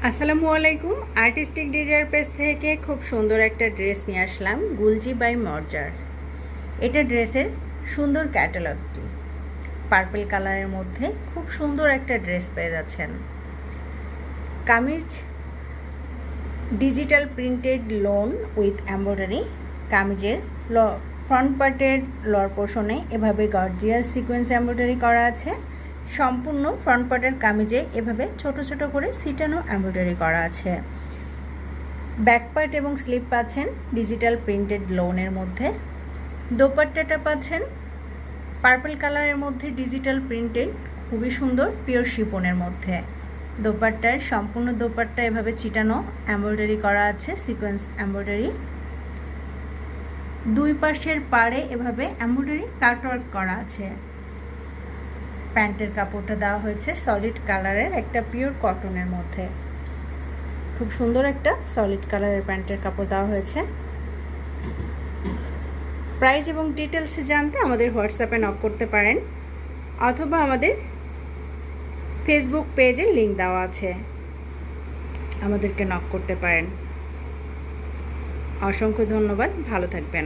আসসালামু আলাইকুম। Artistic desire page থেকে খুব সুন্দর একটা ড্রেস নিয়ে আসলাম, গুলজি বাই মর্জার। এটা ড্রেসের সুন্দর ক্যাটালগটি পার্পল কালারের মধ্যে খুব সুন্দর একটা ড্রেস পেয়ে যাচ্ছেন। Kameez digital printed loan with embroidery. কামিজের ফ্রন্ট পার্টের লর পোর্শনে এভাবে গর্জিয়াস সিকোয়েন্স এমব্রয়ডারি করা আছে। সম্পূর্ণ ফ্রন্ট পার্টের কামিজে এভাবে ছোট ছোট করে সিটানো এমব্রয়ডারি করা আছে। ব্যাক পার্ট এবং স্লিপ পাচ্ছেন ডিজিটাল প্রিন্টেড লোনের মধ্যে। দোপাট্টাটা পাচ্ছেন পার্পল কালারের মধ্যে ডিজিটাল প্রিন্টেড, খুবই সুন্দর পিওর শিফনের মধ্যে। দোপাট্টায় সম্পূর্ণ দোপাট্টা এভাবে চিটানো এমব্রয়ডারি করা আছে, সিকোয়েন্স এমব্রয়ডারি। দুই পাশের পাড়ে এভাবে এমব্রয়ডারি কাটওয়ার্ক করা আছে। প্যান্টের কাপড়টা দেওয়া হয়েছে সলিড কালারের, একটা পিওর কটনের মধ্যে। খুব সুন্দর একটা সলিড কালারের প্যান্টের কাপড় দেওয়া হয়েছে। প্রাইস এবং ডিটেলস জানতে আমাদের হোয়াটসঅ্যাপে নক করতে পারেন, অথবা আমাদের ফেসবুক পেজের লিংক দেওয়া আছে, আমাদেরকে নক করতে পারেন। অসংখ্য ধন্যবাদ, ভালো থাকবেন।